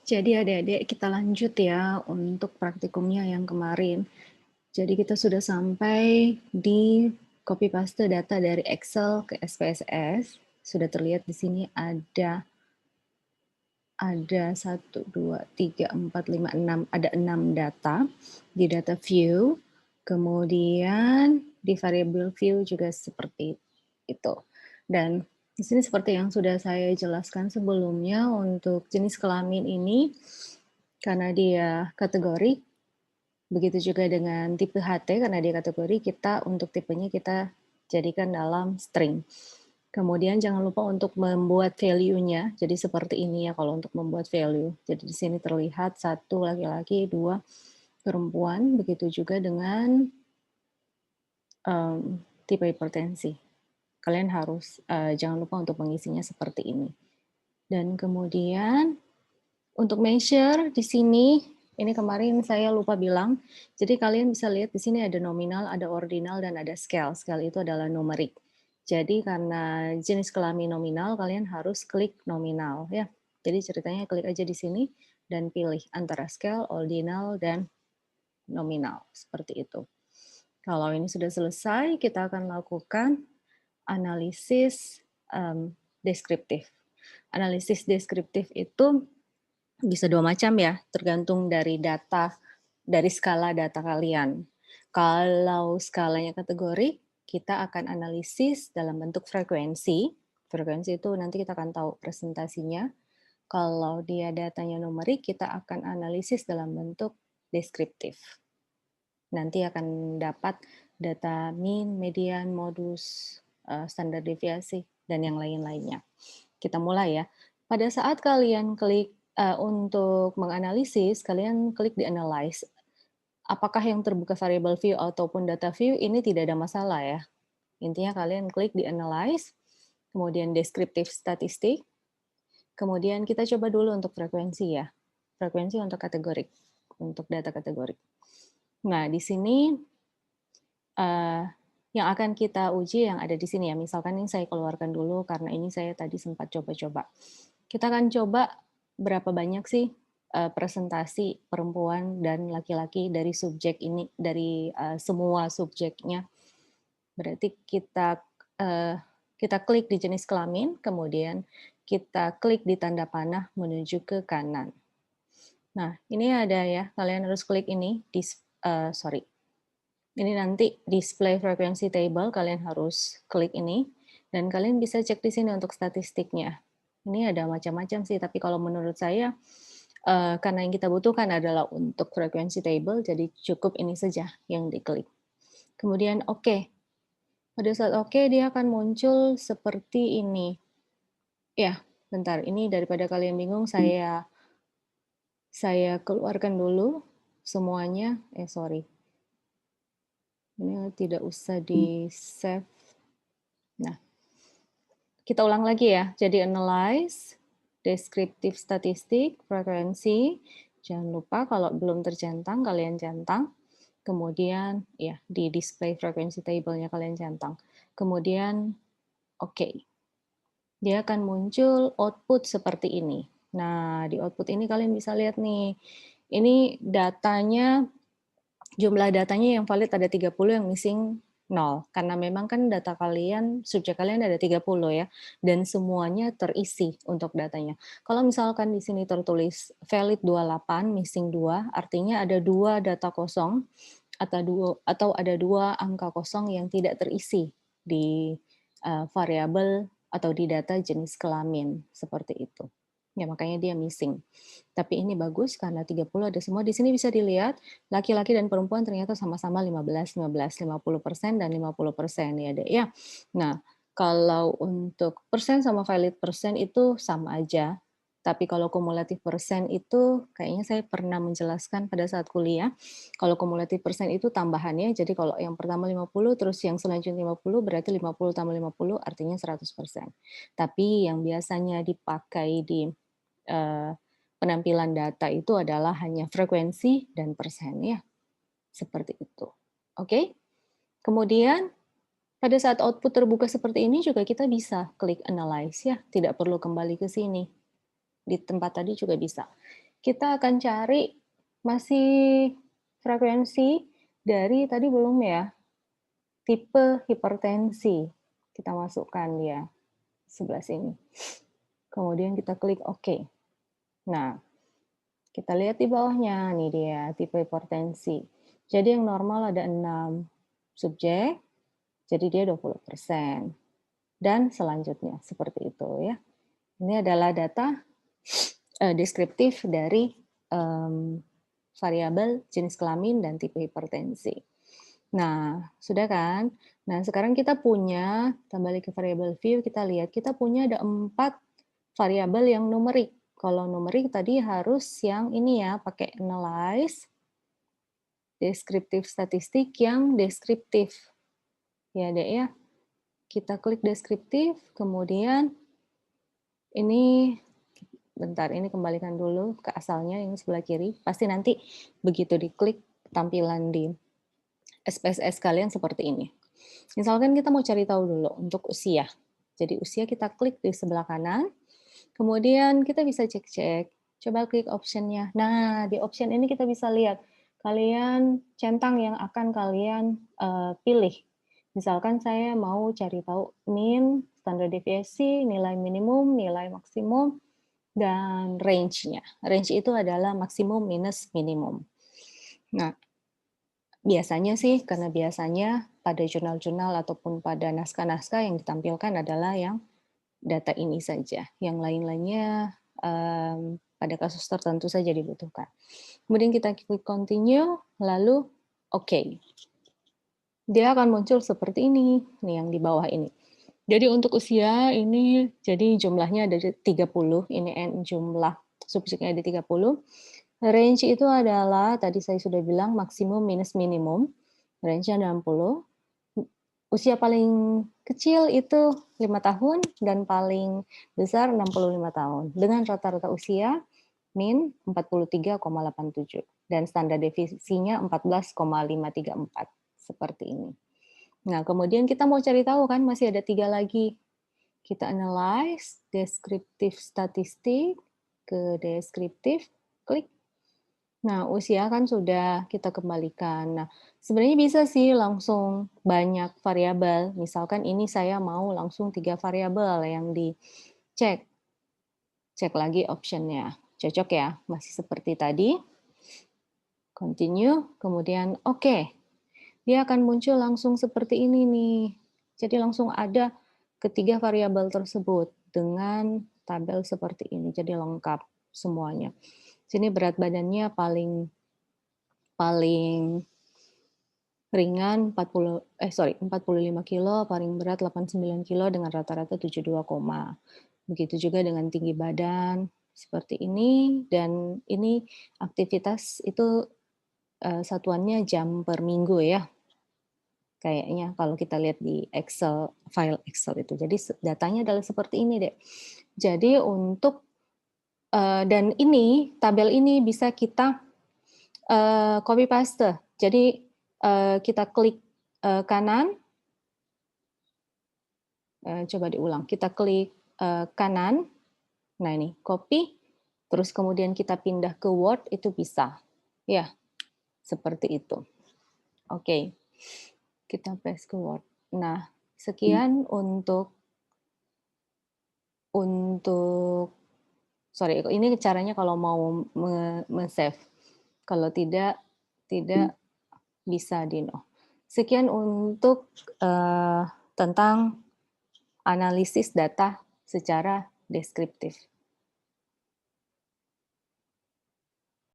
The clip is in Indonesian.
Jadi adik-adik kita lanjut ya untuk praktikumnya yang kemarin. Jadi kita sudah sampai di copy paste data dari Excel ke SPSS. Sudah terlihat di sini ada 1, 2, 3, 4, 5, 6, ada 6 data di data view. Kemudian di variable view juga seperti itu. Dan di sini seperti yang sudah saya jelaskan sebelumnya untuk jenis kelamin ini karena dia kategori, begitu juga dengan tipe HT karena dia kategori, kita untuk tipenya kita jadikan dalam string. Kemudian jangan lupa untuk membuat value-nya, jadi seperti ini ya kalau untuk membuat value. Jadi di sini terlihat 1 laki-laki, 2 perempuan, begitu juga dengan tipe hipertensi. Kalian harus jangan lupa untuk mengisinya seperti ini. Dan kemudian untuk measure di sini, ini kemarin saya lupa bilang, jadi kalian bisa lihat di sini ada nominal, ada ordinal, dan ada scale. Scale itu adalah numerik. Jadi karena jenis kelamin nominal, kalian harus klik nominal ya. Jadi ceritanya klik aja di sini dan pilih antara scale, ordinal, dan nominal. Seperti itu. Kalau ini sudah selesai, kita akan lakukan analisis deskriptif. Analisis deskriptif itu bisa 2 macam ya, tergantung dari data, dari skala data kalian. Kalau skalanya kategori, kita akan analisis dalam bentuk frekuensi. Frekuensi itu nanti kita akan tahu presentasinya. Kalau dia datanya numerik, kita akan analisis dalam bentuk deskriptif. Nanti akan dapat data mean, median, modus, standar deviasi, dan yang lain-lainnya. Kita mulai ya. Pada saat kalian klik untuk menganalisis, kalian klik di analyze. Apakah yang terbuka variable view ataupun data view ini tidak ada masalah ya. Intinya kalian klik di analyze, kemudian descriptive statistik, kemudian kita coba dulu untuk frekuensi ya. Frekuensi untuk kategorik, untuk data kategorik. Nah, di sini yang akan kita uji yang ada di sini ya. Misalkan ini saya keluarkan dulu karena ini saya tadi sempat coba-coba. Kita akan coba berapa banyak sih presentasi perempuan dan laki-laki dari subjek ini, dari semua subjeknya. Berarti kita klik di jenis kelamin, kemudian kita klik di tanda panah menuju ke kanan. Nah, ini ada ya, kalian harus klik ini, ini nanti display frequency table, kalian harus klik ini, dan kalian bisa cek di sini untuk statistiknya. Ini ada macam-macam sih, tapi kalau menurut saya, karena yang kita butuhkan adalah untuk frequency table, jadi cukup ini saja yang diklik. Kemudian oke. Pada saat oke, dia akan muncul seperti ini. Ya, bentar, ini daripada kalian bingung, saya keluarkan dulu semuanya. Sorry. Ini tidak usah di-save. Nah, kita ulang lagi ya. Jadi analyze, deskriptif statistik, frekuensi. Jangan lupa kalau belum tercentang, kalian centang. Kemudian ya di display frekuensi table-nya kalian centang. Kemudian oke. Dia akan muncul output seperti ini. Nah, di output ini kalian bisa lihat nih. Ini datanya, jumlah datanya yang valid ada 30, yang missing 0. Karena memang kan data kalian, subjek kalian ada 30 ya, dan semuanya terisi untuk datanya. Kalau misalkan di sini tertulis valid 28, missing 2, artinya ada 2 data kosong atau ada 2 angka kosong yang tidak terisi di variabel atau di data jenis kelamin, seperti itu. Ya, makanya dia missing. Tapi ini bagus karena 30 ada semua. Di sini bisa dilihat laki-laki dan perempuan ternyata sama-sama 15, 15, 50% dan 50% ya, Dek ya. Nah, kalau untuk persen sama valid persen itu sama aja. Tapi kalau kumulatif persen itu kayaknya saya pernah menjelaskan pada saat kuliah. Kalau kumulatif persen itu tambahannya, jadi kalau yang pertama 50, terus yang selanjutnya 50, berarti 50 tambah 50 artinya 100%. Tapi yang biasanya dipakai di penampilan data itu adalah hanya frekuensi dan persen ya. Seperti itu. Oke? Kemudian pada saat output terbuka seperti ini juga kita bisa klik analyze ya, tidak perlu kembali ke sini. Di tempat tadi juga bisa. kita akan cari masih frekuensi dari tadi belum ya, tipe hipertensi. Kita masukkan dia sebelah sini. Kemudian kita klik OK. Nah, kita lihat di bawahnya, nih dia, tipe hipertensi. Jadi yang normal ada 6 subjek, jadi dia 20%. Dan selanjutnya, seperti itu ya. Ini adalah data deskriptif dari variabel jenis kelamin dan tipe hipertensi. Nah, sudah kan? Nah, sekarang kita punya, kita balik ke variabel view, kita lihat, kita punya ada 4 variabel yang numerik. Kalau numerik tadi harus yang ini ya, pakai analyze, deskriptif statistik yang deskriptif. Ya, Dek ya. Kita klik deskriptif, kemudian ini bentar, ini kembalikan dulu ke asalnya yang sebelah kiri. Pasti nanti begitu diklik tampilan di SPSS kalian seperti ini. Misalkan kita mau cari tahu dulu untuk usia. Jadi usia kita klik di sebelah kanan, kemudian kita bisa cek-cek. Coba klik option-nya. Nah, di option ini kita bisa lihat kalian centang yang akan kalian pilih. Misalkan saya mau cari tahu mean, standar deviasi, nilai minimum, nilai maksimum, dan range-nya. Range itu adalah maksimum minus minimum. Nah, biasanya sih, karena biasanya pada jurnal-jurnal ataupun pada naskah-naskah yang ditampilkan adalah yang data ini saja. Yang lain-lainnya pada kasus tertentu saja dibutuhkan. Kemudian kita klik continue, lalu OK. Dia akan muncul seperti ini, nih yang di bawah ini. Jadi untuk usia ini, jadi jumlahnya ada 30, ini jumlah subjeknya ada 30. Range itu adalah, tadi saya sudah bilang maksimum minus minimum, range-nya 60. Usia paling kecil itu 5 tahun dan paling besar 65 tahun. Dengan rata-rata usia min 43,87 dan standar devisinya 14,534 seperti ini. Nah, kemudian kita mau cari tahu kan masih ada 3 lagi. Kita analyze, deskriptif statistik, ke deskriptif, klik. Nah, usia kan sudah kita kembalikan. Nah, sebenarnya bisa sih langsung banyak variabel. Misalkan ini saya mau langsung 3 variabel yang dicek. Cek lagi option-nya. Cocok ya? Masih seperti tadi. Continue, kemudian oke. Dia akan muncul langsung seperti ini nih. Jadi langsung ada ketiga variabel tersebut dengan tabel seperti ini. Jadi lengkap semuanya. Sini berat badannya paling ringan 45 kilo, paling berat 89 kilo dengan rata-rata 72, begitu juga dengan tinggi badan seperti ini, dan ini aktivitas itu satuannya jam per minggu ya. Kayaknya kalau kita lihat di Excel, file Excel itu. Jadi datanya adalah seperti ini, Dek. Jadi untuk dan ini tabel ini bisa kita copy paste. Jadi kita klik kanan, coba diulang. Kita klik kanan. Nah ini copy, terus kemudian kita pindah ke Word itu bisa. Ya, seperti itu. Oke. Kita paste ke Word. Nah, sekian untuk sorry, ini caranya kalau mau save. Kalau tidak bisa Dino. Sekian untuk tentang analisis data secara deskriptif.